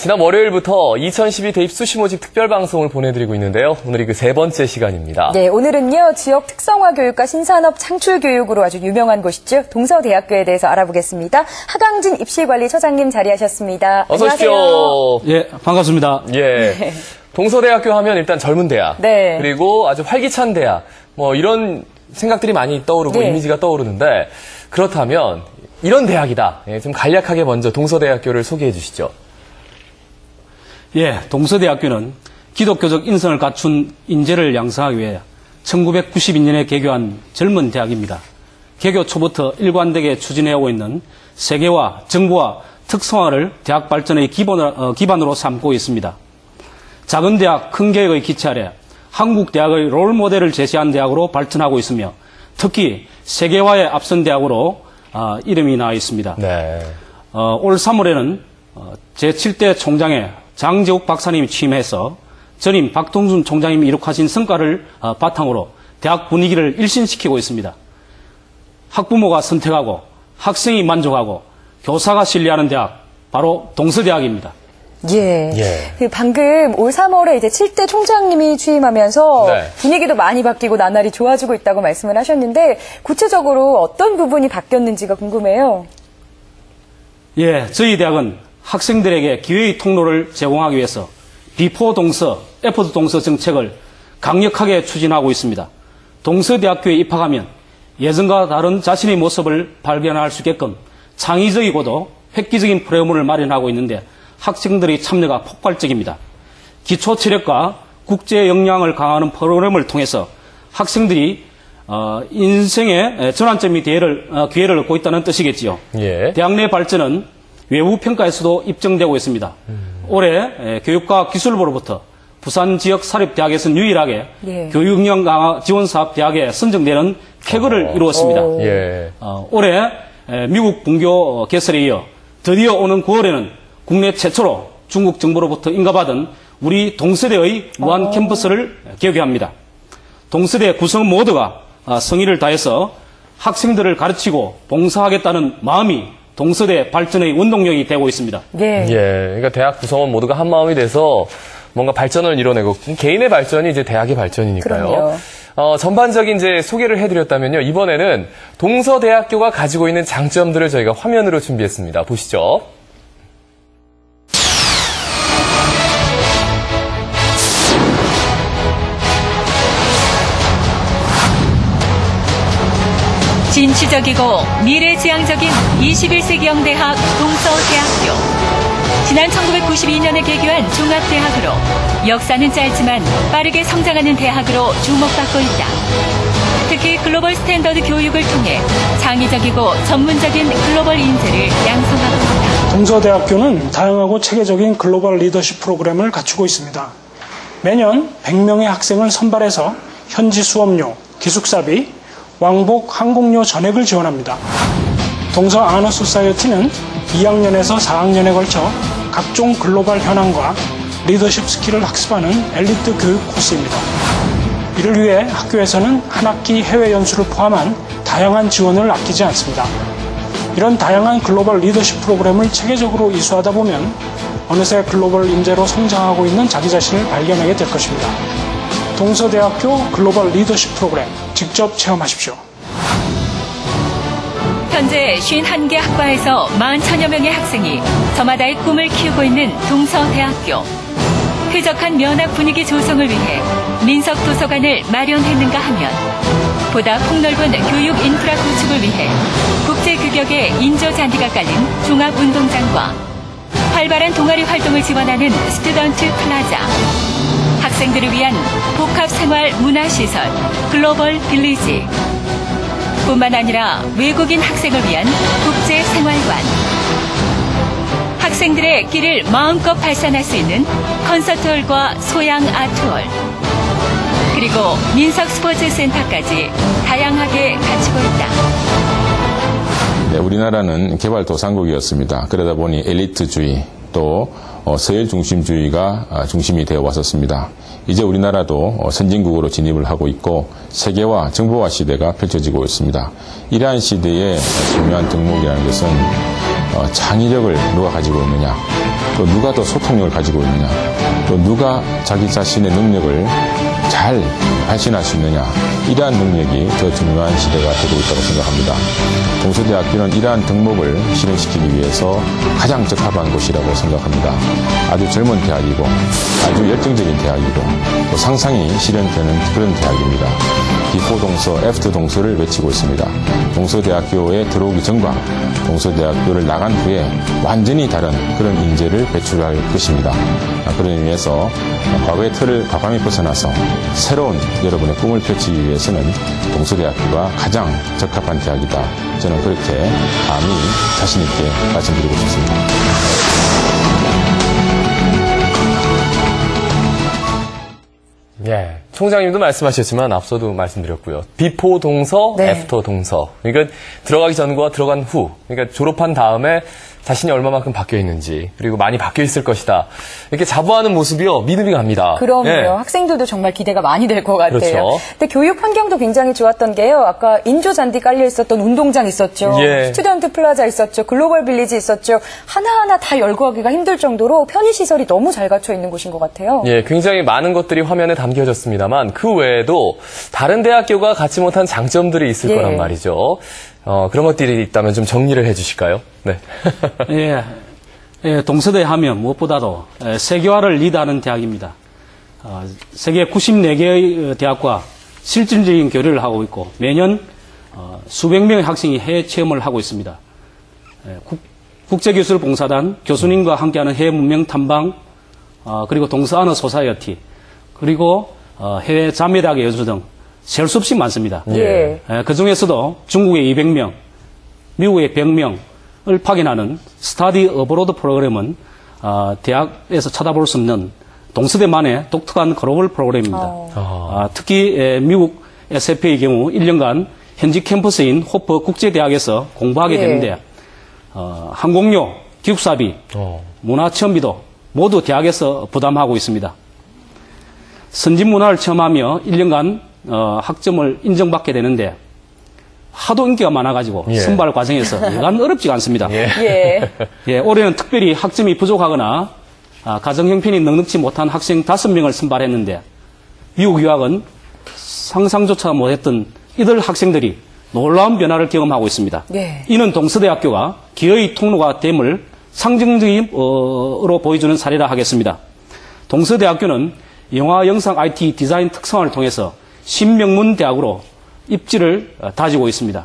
지난 월요일부터 2012 대입 수시 모집 특별방송을 보내드리고 있는데요. 오늘이 그 세 번째 시간입니다. 네, 오늘은요, 지역 특성화 교육과 신산업 창출 교육으로 아주 유명한 곳이죠. 동서대학교에 대해서 알아보겠습니다. 하강진 입시관리처장님 자리하셨습니다. 어서 오십시오. 예, 반갑습니다. 예. 네. 동서대학교 하면 일단 젊은 대학. 네. 그리고 아주 활기찬 대학. 이런 생각들이 많이 떠오르고 네. 이미지가 떠오르는데, 그렇다면 이런 대학이다. 좀 간략하게 먼저 동서대학교를 소개해 주시죠. 예, 동서대학교는 기독교적 인성을 갖춘 인재를 양성하기 위해 1992년에 개교한 젊은 대학입니다. 개교 초부터 일관되게 추진해오고 있는 세계화, 정보화, 특성화를 대학 발전의 기반으로 삼고 있습니다. 작은 대학, 큰 계획의 기체 아래 한국 대학의 롤 모델을 제시한 대학으로 발전하고 있으며 특히 세계화에 앞선 대학으로 이름이 나와 있습니다. 네. 올 3월에는 제7대 총장에 장재욱 박사님이 취임해서 전임 박동순 총장님이 이룩하신 성과를 바탕으로 대학 분위기를 일신시키고 있습니다. 학부모가 선택하고 학생이 만족하고 교사가 신뢰하는 대학, 바로 동서대학입니다. 예. 방금 올 3월에 이제 7대 총장님이 취임하면서 네. 분위기도 많이 바뀌고 나날이 좋아지고 있다고 말씀을 하셨는데 구체적으로 어떤 부분이 바뀌었는지가 궁금해요. 예, 저희 대학은 학생들에게 기회의 통로를 제공하기 위해서 비포 동서, 애프터 동서 정책을 강력하게 추진하고 있습니다. 동서대학교에 입학하면 예전과 다른 자신의 모습을 발견할 수 있게끔 창의적이고도 획기적인 프로그램을 마련하고 있는데 학생들의 참여가 폭발적입니다. 기초체력과 국제 역량을 강화하는 프로그램을 통해서 학생들이 인생의 전환점이 기회를 얻고 있다는 뜻이겠지요. 예. 대학 내 발전은 외부 평가에서도 입증되고 있습니다. 올해 교육과기술부로부터 부산 지역 사립대학에서는 유일하게 교육 역량 강화 지원 사업 대학에 선정되는 쾌거를 이루었습니다. 예. 올해 미국 분교 개설에 이어 드디어 오는 9월에는 국내 최초로 중국 정부로부터 인가받은 우리 동서대의 무한 캠퍼스를 개교합니다. 동서대 구성 모두가 성의를 다해서 학생들을 가르치고 봉사하겠다는 마음이 동서대 발전의 운동력이 되고 있습니다. 예. 그러니까 대학 구성원 모두가 한 마음이 돼서 뭔가 발전을 이뤄내고 개인의 발전이 이제 대학의 발전이니까요. 그럼요. 전반적인 이제 소개를 해드렸다면요. 이번에는 동서대학교가 가지고 있는 장점들을 저희가 화면으로 준비했습니다. 보시죠. 진취적이고 미래지향적인 21세기형 대학 동서대학교. 지난 1992년에 개교한 종합대학으로 역사는 짧지만 빠르게 성장하는 대학으로 주목받고 있다. 특히 글로벌 스탠더드 교육을 통해 창의적이고 전문적인 글로벌 인재를 양성하고 있다. 동서대학교는 다양하고 체계적인 글로벌 리더십 프로그램을 갖추고 있습니다. 매년 100명의 학생을 선발해서 현지 수업료, 기숙사비, 왕복 항공료 전액을 지원합니다. 동서 아너 소사이어티는 2학년에서 4학년에 걸쳐 각종 글로벌 현황과 리더십 스킬을 학습하는 엘리트 교육 코스입니다. 이를 위해 학교에서는 한 학기 해외 연수를 포함한 다양한 지원을 아끼지 않습니다. 이런 다양한 글로벌 리더십 프로그램을 체계적으로 이수하다 보면 어느새 글로벌 인재로 성장하고 있는 자기 자신을 발견하게 될 것입니다. 동서대학교 글로벌 리더십 프로그램 직접 체험하십시오. 현재 51개 학과에서 41,000여 명의 학생이 저마다의 꿈을 키우고 있는 동서대학교. 쾌적한 면학 분위기 조성을 위해 민석 도서관을 마련했는가 하면 보다 폭넓은 교육 인프라 구축을 위해 국제 규격의 인조 잔디가 깔린 종합운동장과 활발한 동아리 활동을 지원하는 스튜던트 플라자, 학생들을 위한 복합생활 문화시설 글로벌 빌리지, 뿐만 아니라 외국인 학생을 위한 국제생활관, 학생들의 끼를 마음껏 발산할 수 있는 콘서트홀과 소양 아트홀, 그리고 민석 스포츠센터까지 다양하게 갖추고 있다. 네, 우리나라는 개발도상국이었습니다. 그러다 보니 엘리트주의 또 서열 중심주의가 중심이 되어 왔었습니다. 이제 우리나라도 선진국으로 진입을 하고 있고 세계화, 정보화 시대가 펼쳐지고 있습니다. 이러한 시대의 중요한 덕목이라는 것은 창의력을 누가 가지고 있느냐, 또 누가 더 소통력을 가지고 있느냐, 또 누가 자기 자신의 능력을 잘 발신할 수 있느냐, 이러한 능력이 더 중요한 시대가 되고 있다고 생각합니다. 동서대학교는 이러한 덕목을 실현시키기 위해서 가장 적합한 곳이라고 생각합니다. 아주 젊은 대학이고 아주 열정적인 대학이고 또 상상이 실현되는 그런 대학입니다. 비포 동서, 애프터 동서를 외치고 있습니다. 동서대학교에 들어오기 전과 동서대학교를 나간 후에 완전히 다른 그런 인재를 배출할 것입니다. 그런 의미에서 과거의 틀을 과감히 벗어나서 새로운 여러분의 꿈을 펼치기 위해서는 동서대학교가 가장 적합한 대학이다. 저는 그렇게 감히 자신 있게 말씀드리고 싶습니다. 예, 총장님도 말씀하셨지만 앞서도 말씀드렸고요. 비포 동서, 네. 애프터 동서. 그러니까 들어가기 전과 들어간 후. 그러니까 졸업한 다음에 자신이 얼마만큼 바뀌어 있는지, 그리고 많이 바뀌어 있을 것이다. 이렇게 자부하는 모습이요, 믿음이 갑니다. 그럼요. 예. 학생들도 정말 기대가 많이 될 것 같아요. 그렇죠. 근데 교육 환경도 굉장히 좋았던 게요. 아까 인조 잔디 깔려 있었던 운동장 있었죠. 예. 스튜던트 플라자 있었죠. 글로벌 빌리지 있었죠. 하나하나 다 열거하기가 힘들 정도로 편의시설이 너무 잘 갖춰 있는 곳인 것 같아요. 예, 굉장히 많은 것들이 화면에 담겨졌습니다만 그 외에도 다른 대학교가 갖지 못한 장점들이 있을 예. 거란 말이죠. 그런 것들이 있다면 좀 정리를 해주실까요? 네. 예, 동서대 하면 무엇보다도 세계화를 리드하는 대학입니다. 세계 94개의 대학과 실질적인 교류를 하고 있고 매년 수백 명의 학생이 해외 체험을 하고 있습니다. 국제교술봉사단, 교수님과 함께하는 해외 문명 탐방, 그리고 동서 아너 소사이어티, 그리고 해외 자매대학의 연수 등 셀 수 없이 많습니다. 예. 그 중에서도 중국의 200명, 미국의 100명을 파견하는 스타디 어브로드 프로그램은 대학에서 찾아볼 수 없는 동서대만의 독특한 글로벌 프로그램입니다. 특히 미국 SF의 경우 1년간 현지 캠퍼스인 호퍼 국제대학에서 공부하게 예. 되는데 항공료, 기숙사비, 문화체험비도 모두 대학에서 부담하고 있습니다. 선진 문화를 체험하며 1년간 학점을 인정받게 되는데 하도 인기가 많아가지고 예. 선발 과정에서 여간 어렵지가 않습니다. 예. 예, 올해는 특별히 학점이 부족하거나 가정 형편이 넉넉지 못한 학생 5명을 선발했는데 미국 유학은 상상조차 못했던 이들 학생들이 놀라운 변화를 경험하고 있습니다. 예. 이는 동서대학교가 기여의 통로가 됨을 상징적으로 보여주는 사례라 하겠습니다. 동서대학교는 영화, 영상, IT, 디자인 특성화를 통해서 신명문 대학으로 입지를 다지고 있습니다.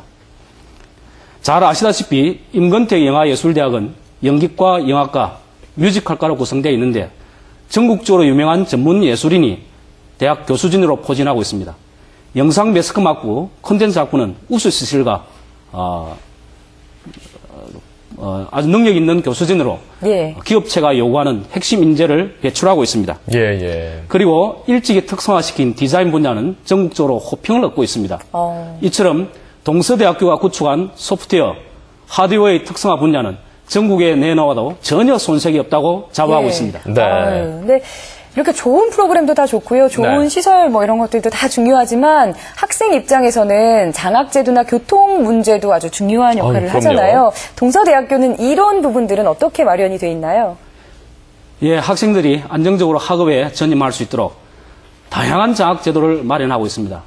잘 아시다시피 임건택 영화예술대학은 연기과, 영화과, 뮤지컬과로 구성되어 있는데 전국적으로 유명한 전문 예술인이 대학 교수진으로 포진하고 있습니다. 영상 매스컴학부, 콘텐츠 학부는 우수시설과 아주 능력 있는 교수진으로 예. 기업체가 요구하는 핵심 인재를 배출하고 있습니다. 예. 그리고 일찍이 특성화시킨 디자인 분야는 전국적으로 호평을 얻고 있습니다. 이처럼 동서대학교가 구축한 소프트웨어, 하드웨어의 특성화 분야는 전국에 내놓아도 전혀 손색이 없다고 자부하고 예. 있습니다. 네. 근데 이렇게 좋은 프로그램도 다 좋고요. 좋은 네. 시설 뭐 이런 것들도 다 중요하지만 학생 입장에서는 장학제도나 교통 문제도 아주 중요한 역할을 그럼요. 하잖아요. 동서대학교는 이런 부분들은 어떻게 마련이 돼 있나요? 예, 학생들이 안정적으로 학업에 전념할 수 있도록 다양한 장학제도를 마련하고 있습니다.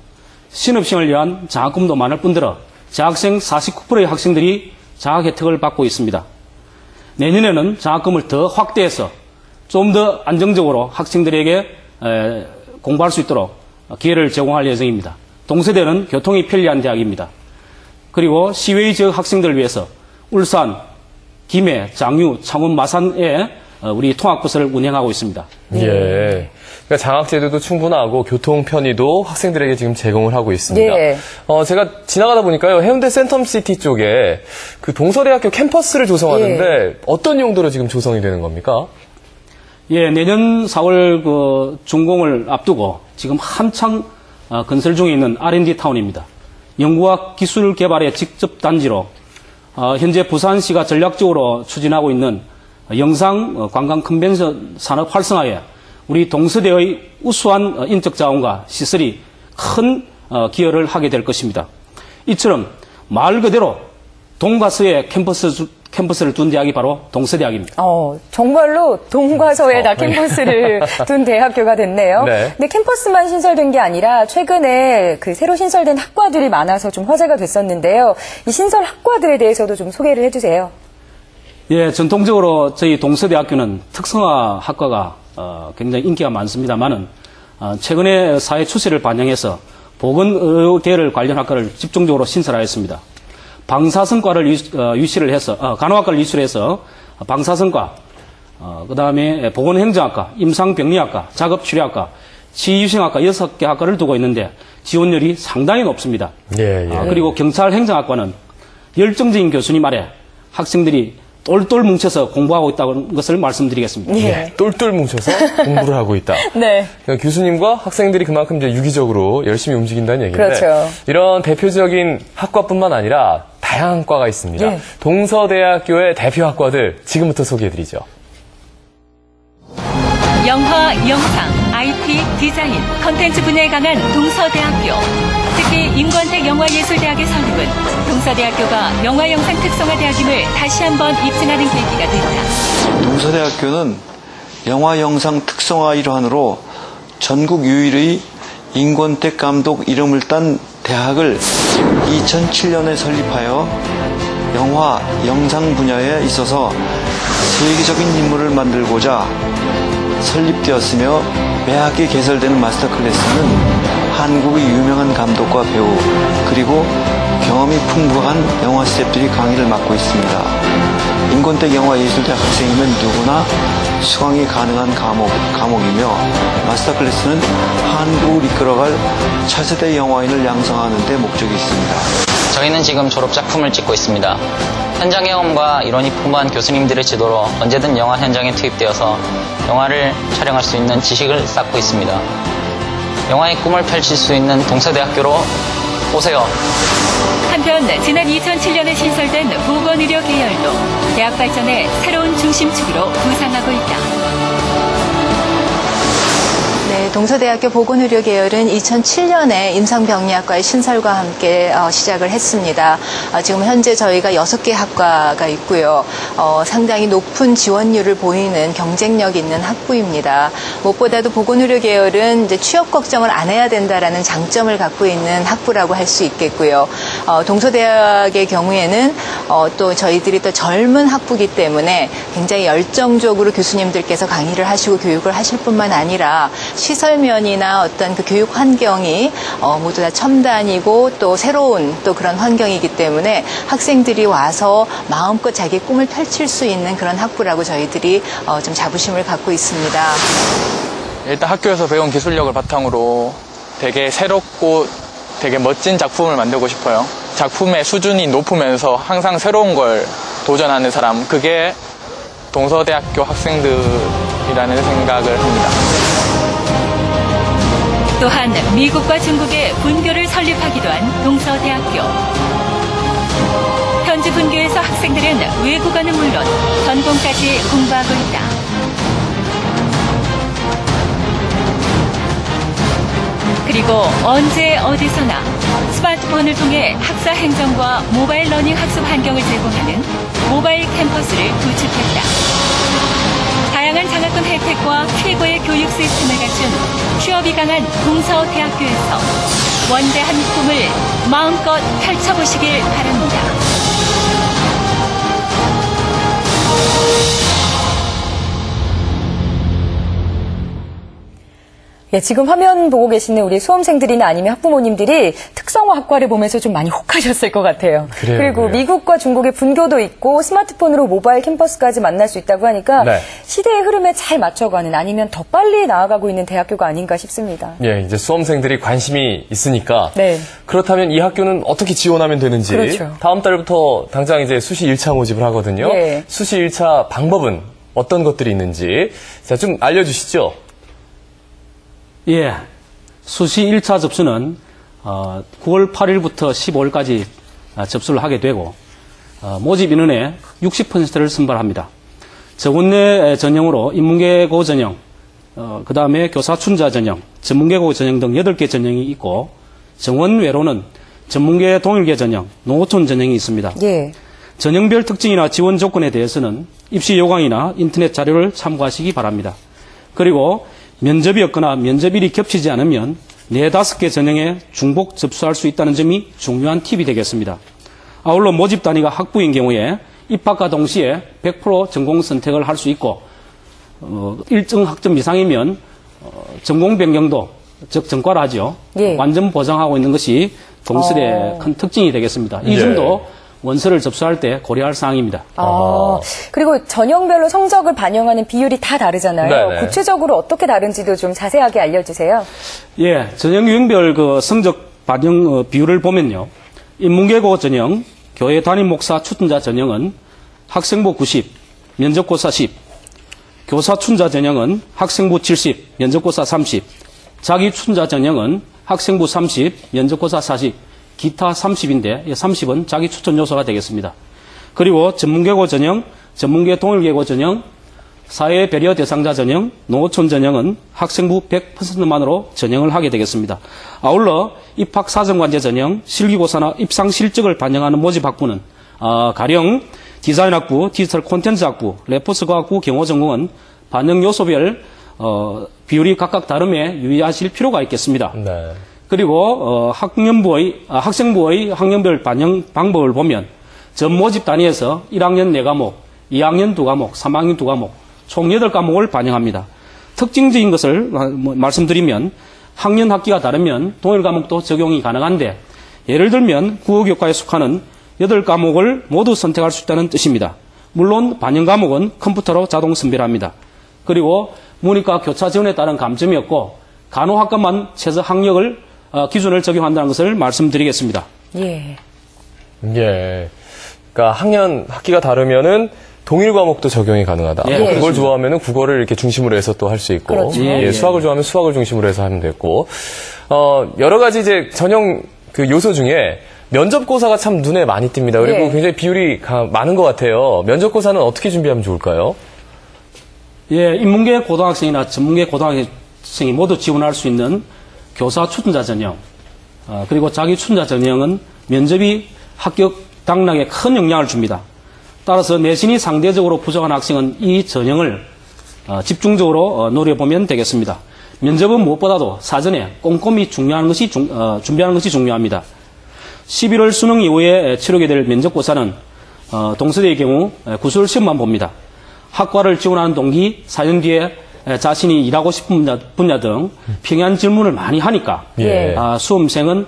신입생을 위한 장학금도 많을 뿐더러 재학생 49%의 학생들이 장학 혜택을 받고 있습니다. 내년에는 장학금을 더 확대해서 좀 더 안정적으로 학생들에게 공부할 수 있도록 기회를 제공할 예정입니다. 동서대는 교통이 편리한 대학입니다. 그리고 시외 지역 학생들을 위해서 울산, 김해, 장유, 창원, 마산에 우리 통학버스를 운행하고 있습니다. 예. 그러니까 장학제도도 충분하고 교통 편의도 학생들에게 지금 제공을 하고 있습니다. 네. 제가 지나가다 보니까요, 해운대 센텀시티 쪽에 그 동서대학교 캠퍼스를 조성하는데 어떤 용도로 지금 조성이 되는 겁니까? 예, 내년 4월 그 준공을 앞두고 지금 한창 건설 중에 있는 R&D 타운입니다. 연구와 기술 개발의 직접 단지로 현재 부산시가 전략적으로 추진하고 있는 영상 관광 컨벤션 산업 활성화에 우리 동서대의 우수한 인적 자원과 시설이 큰 기여를 하게 될 것입니다. 이처럼 말 그대로 동과 서의 캠퍼스를 둔 대학이 바로 동서대학입니다. 정말로 동과 서에 다 캠퍼스를 둔 대학교가 됐네요. 네. 근데 캠퍼스만 신설된 게 아니라 최근에 그 새로 신설된 학과들이 많아서 좀 화제가 됐었는데요. 이 신설 학과들에 대해서도 좀 소개를 해주세요. 예, 전통적으로 저희 동서대학교는 특성화 학과가 굉장히 인기가 많습니다만은 최근에 사회 추세를 반영해서 보건의료계열 관련 학과를 집중적으로 신설하였습니다. 방사선과를 유치를 해서 간호학과를 유치해서 방사선과 그다음에 보건행정학과, 임상병리학과, 작업치료학과, 치유생학과 6개 학과를 두고 있는데 지원율이 상당히 높습니다. 예, 예. 그리고 경찰행정학과는 열정적인 교수님 아래 학생들이 똘똘 뭉쳐서 공부하고 있다는 것을 말씀드리겠습니다. 예, 똘똘 뭉쳐서 공부를 하고 있다. 네. 그러니까 교수님과 학생들이 그만큼 이제 유기적으로 열심히 움직인다는 얘기인데 그렇죠. 이런 대표적인 학과뿐만 아니라 다양한 과가 있습니다. 예. 동서대학교의 대표 학과들 지금부터 소개해드리죠. 영화, 영상, IT, 디자인, 컨텐츠 분야에 강한 동서대학교. 특히 인권택 영화예술대학의 설립은 동서대학교가 영화영상 특성화 대학임을 다시 한번 입증하는 계기가 됐다. 동서대학교는 영화영상 특성화 일환으로 전국 유일의 인권택 감독 이름을 딴 대학을 2007년에 설립하여 영화, 영상 분야에 있어서 세계적인 인물을 만들고자 설립되었으며 매 학기 개설되는 마스터 클래스는 한국의 유명한 감독과 배우 그리고 경험이 풍부한 영화 스태프들이 강의를 맡고 있습니다. 인권택 영화예술대학 학생이면 누구나 수강이 가능한 과목이며 마스터 클래스는 한국을 이끌어갈 차세대 영화인을 양성하는 데 목적이 있습니다. 저희는 지금 졸업작품을 찍고 있습니다. 현장 경험과 이론이 풍부한 교수님들의 지도로 언제든 영화 현장에 투입되어서 영화를 촬영할 수 있는 지식을 쌓고 있습니다. 영화의 꿈을 펼칠 수 있는 동서대학교로 오세요. 한편 지난 2007년에 신설된 보건의료 계열도 대학 발전의 새로운 중심축으로 부상하고 있다. 네, 동서대학교 보건의료 계열은 2007년에 임상병리학과의 신설과 함께 시작을 했습니다. 지금 현재 저희가 6개 학과가 있고요. 상당히 높은 지원율을 보이는 경쟁력 있는 학부입니다. 무엇보다도 보건의료 계열은 이제 취업 걱정을 안 해야 된다라는 장점을 갖고 있는 학부라고 할 수 있겠고요. 동서대학의 경우에는 또 저희들이 또 젊은 학부이기 때문에 굉장히 열정적으로 교수님들께서 강의를 하시고 교육을 하실 뿐만 아니라 시설면이나 어떤 그 교육 환경이 모두 다 첨단이고 또 새로운 또 그런 환경이기 때문에 학생들이 와서 마음껏 자기 꿈을 펼칠 수 있는 그런 학부라고 저희들이 좀 자부심을 갖고 있습니다. 일단 학교에서 배운 기술력을 바탕으로 되게 새롭고 되게 멋진 작품을 만들고 싶어요. 작품의 수준이 높으면서 항상 새로운 걸 도전하는 사람, 그게 동서대학교 학생들이라는 생각을 합니다. 또한 미국과 중국에 분교를 설립하기도 한 동서대학교. 현지 분교에서 학생들은 외국어는 물론 전공까지 공부하고 있다. 그리고 언제 어디서나 스마트폰을 통해 학사 행정과 모바일 러닝 학습 환경을 제공하는 모바일 캠퍼스를 구축했다. 다양한 장학금 혜택과 최고의 교육 시스템을 갖춘 취업이 강한 동서대학교에서 원대한 꿈을 마음껏 펼쳐보시길 바랍니다. 예, 지금 화면 보고 계시는 우리 수험생들이나 아니면 학부모님들이 특성화 학과를 보면서 좀 많이 혹하셨을 것 같아요. 그래요, 그리고 그래요. 미국과 중국의 분교도 있고 스마트폰으로 모바일 캠퍼스까지 만날 수 있다고 하니까 네. 시대의 흐름에 잘 맞춰가는 아니면 더 빨리 나아가고 있는 대학교가 아닌가 싶습니다. 예, 이제 수험생들이 관심이 있으니까. 네. 그렇다면 이 학교는 어떻게 지원하면 되는지. 그렇죠. 다음 달부터 당장 이제 수시 1차 모집을 하거든요. 예. 수시 1차 방법은 어떤 것들이 있는지. 자, 좀 알려주시죠. 예, 수시 1차 접수는 9월 8일부터 15일까지 접수를 하게 되고 모집 인원의 60%를 선발합니다. 저원내 전형으로 인문계고 전형, 그 다음에 교사 춘자 전형, 전문계고 전형 등 8개 전형이 있고 정원 외로는 전문계 동일계 전형, 농어촌 전형이 있습니다. 예. 전형별 특징이나 지원 조건에 대해서는 입시 요강이나 인터넷 자료를 참고하시기 바랍니다. 그리고 면접이 없거나 면접일이 겹치지 않으면 4-5개 전형에 중복 접수할 수 있다는 점이 중요한 팁이 되겠습니다. 아울러 모집 단위가 학부인 경우에 입학과 동시에 100% 전공 선택을 할 수 있고 일정 학점 이상이면 전공 변경도 즉 전과라죠. 예. 완전 보장하고 있는 것이 동설의 큰 특징이 되겠습니다. 이 점도 원서를 접수할 때 고려할 사항입니다. 그리고 전형별로 성적을 반영하는 비율이 다 다르잖아요. 네네. 구체적으로 어떻게 다른지도 좀 자세하게 알려주세요. 예, 전형 유형별 그 성적 반영 비율을 보면요. 인문계고 전형, 교회 담임 목사 추천자 전형은 학생부 90, 면접고사 10, 교사 춘자 전형은 학생부 70, 면접고사 30, 자기 춘자 전형은 학생부 30, 면접고사 40, 기타 30인데 30은 자기 추천 요소가 되겠습니다. 그리고 전문계고 전형, 전문계 동일계고 전형, 사회 배려 대상자 전형, 농어촌 전형은 학생부 100%만으로 전형을 하게 되겠습니다. 아울러 입학 사정관제 전형, 실기고사나 입상 실적을 반영하는 모집 학부는 가령 디자인학부, 디지털 콘텐츠학부, 레포스과학부 경호 전공은 반영 요소별 비율이 각각 다름에 유의하실 필요가 있겠습니다. 네. 그리고 학생부의 학년별 반영 방법을 보면 전 모집 단위에서 1학년 4과목, 2학년 2과목, 3학년 2과목, 총 8과목을 반영합니다. 특징적인 것을 말씀드리면 학년 학기가 다르면 동일 과목도 적용이 가능한데 예를 들면 국어교과에 속하는 8과목을 모두 선택할 수 있다는 뜻입니다. 물론 반영 과목은 컴퓨터로 자동 선별합니다. 그리고 문이과 교차 지원에 따른 감점이 없고 간호학과만 최저 학력을 기준을 적용한다는 것을 말씀드리겠습니다. 예. 예. 그러니까 학년 학기가 다르면은 동일 과목도 적용이 가능하다. 예, 그걸 그렇습니다. 좋아하면은 국어를 이렇게 중심으로 해서 또 할 수 있고, 그렇죠. 예, 수학을 좋아하면 수학을 중심으로 해서 하면 되고, 여러 가지 이제 전형 그 요소 중에 면접고사가 참 눈에 많이 띕니다. 그리고 예. 굉장히 비율이 많은 것 같아요. 면접고사는 어떻게 준비하면 좋을까요? 예, 인문계 고등학생이나 전문계 고등학생이 모두 지원할 수 있는 교사 추천자 전형, 그리고 자기 추천자 전형은 면접이 합격 당락에 큰 영향을 줍니다. 따라서 내신이 상대적으로 부족한 학생은 이 전형을 집중적으로 노려보면 되겠습니다. 면접은 무엇보다도 사전에 꼼꼼히 준비하는 것이 중요합니다. 11월 수능 이후에 치르게 될 면접고사는 동서대의 경우 구술 시험만 봅니다. 학과를 지원하는 동기, 4년 뒤에 자신이 일하고 싶은 분야 등 평이한 질문을 많이 하니까 예. 수험생은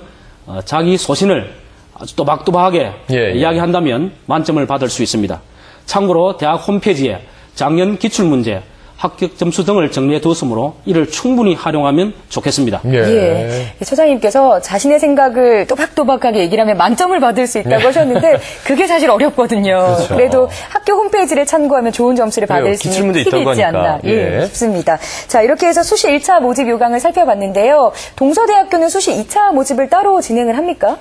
자기 소신을 아주 또박또박하게 이야기한다면 만점을 받을 수 있습니다. 참고로 대학 홈페이지에 작년 기출문제, 합격 점수 등을 정리해 두었으므로 이를 충분히 활용하면 좋겠습니다. 예. 처장님께서 자신의 생각을 또박또박하게 얘기를 하면 만점을 받을 수 있다고 하셨는데 그게 사실 어렵거든요. 그렇죠. 그래도 학교 홈페이지를 참고하면 좋은 점수를 받을 그래요. 수 있는 기출문제 팁이 있다고 있지 않나 하니까. 예. 싶습니다. 자, 이렇게 해서 수시 1차 모집 요강을 살펴봤는데요. 동서대학교는 수시 2차 모집을 따로 진행을 합니까?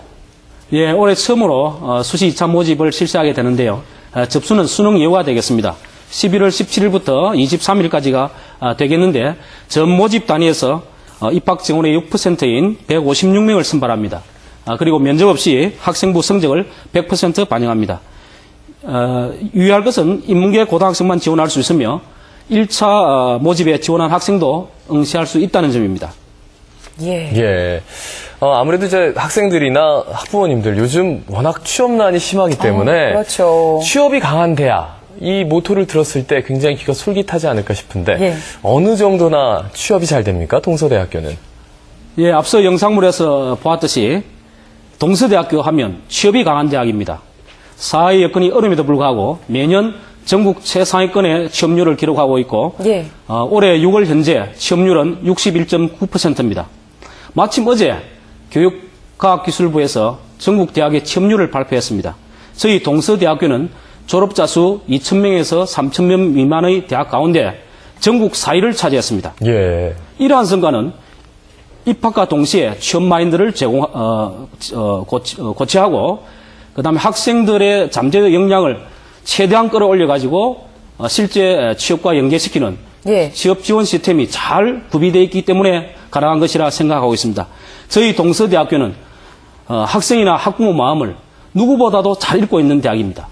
예, 올해 처음으로 수시 2차 모집을 실시하게 되는데요. 접수는 수능 이후가 되겠습니다. 11월 17일부터 23일까지가 되겠는데 전 모집 단위에서 입학 지원의 6%인 156명을 선발합니다. 그리고 면접 없이 학생부 성적을 100% 반영합니다. 유의할 것은 인문계 고등학생만 지원할 수 있으며 1차 모집에 지원한 학생도 응시할 수 있다는 점입니다. 예. 예. 아무래도 이제 학생들이나 학부모님들 요즘 워낙 취업난이 심하기 때문에 그렇죠. 취업이 강한 대학 이 모토를 들었을 때 굉장히 귀가 솔깃하지 않을까 싶은데 예. 어느 정도나 취업이 잘 됩니까? 동서대학교는? 예, 앞서 영상물에서 보았듯이 동서대학교 하면 취업이 강한 대학입니다. 사회 여건이 어려움에도 불구하고 매년 전국 최상위권의 취업률을 기록하고 있고 예. 올해 6월 현재 취업률은 61.9%입니다. 마침 어제 교육과학기술부에서 전국 대학의 취업률을 발표했습니다. 저희 동서대학교는 졸업자 수 2,000명에서 3,000명 미만의 대학 가운데 전국 4위를 차지했습니다. 예. 이러한 성과는 입학과 동시에 취업 마인드를 고취하고 그다음에 학생들의 잠재 역량을 최대한 끌어올려가지고 실제 취업과 연계시키는 예. 취업 지원 시스템이 잘 구비되어 있기 때문에 가능한 것이라 생각하고 있습니다. 저희 동서대학교는 학생이나 학부모 마음을 누구보다도 잘 읽고 있는 대학입니다.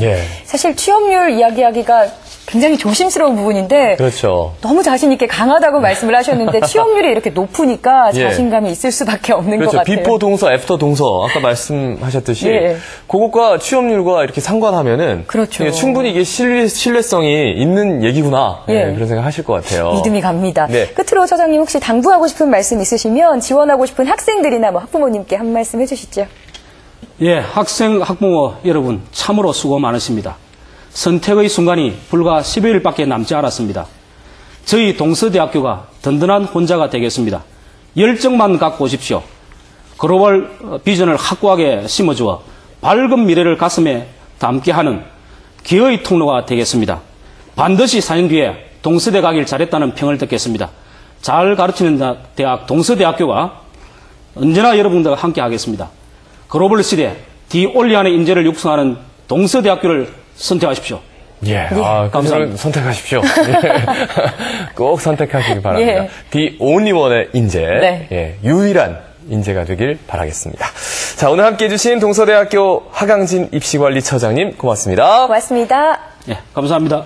예. 사실 취업률 이야기하기가 굉장히 조심스러운 부분인데 그렇죠. 너무 자신 있게 강하다고 말씀을 하셨는데 취업률이 이렇게 높으니까 예. 자신감이 있을 수밖에 없는 그렇죠. 것 같아요. 비포 동서, 애프터 동서 아까 말씀하셨듯이 예. 그것과 취업률과 이렇게 상관하면은 그렇죠. 예, 충분히 이게 신뢰성이 있는 얘기구나 예. 그런 생각하실 것 같아요. 믿음이 갑니다. 네. 끝으로 처장님 혹시 당부하고 싶은 말씀 있으시면 지원하고 싶은 학생들이나 뭐 학부모님께 한 말씀 해주시죠. 예, 학생, 학부모 여러분 참으로 수고 많으십니다. 선택의 순간이 불과 10여일밖에 남지 않았습니다. 저희 동서대학교가 든든한 혼자가 되겠습니다. 열정만 갖고 오십시오. 글로벌 비전을 확고하게 심어주어 밝은 미래를 가슴에 담게 하는 기회의 통로가 되겠습니다. 반드시 4년 뒤에 동서대 가길 잘했다는 평을 듣겠습니다. 잘 가르치는 대학 동서대학교가 언제나 여러분들과 함께 하겠습니다. 글로벌 시대 디올리안의 인재를 육성하는 동서대학교를 선택하십시오. 예, 감사합니다. 선택하십시오. 예. 꼭 선택하시기 바랍니다. 예. The only one의 인재, 네. 예, 유일한 인재가 되길 바라겠습니다. 자, 오늘 함께해 주신 동서대학교 하강진 입시관리처장님 고맙습니다. 고맙습니다. 예, 감사합니다.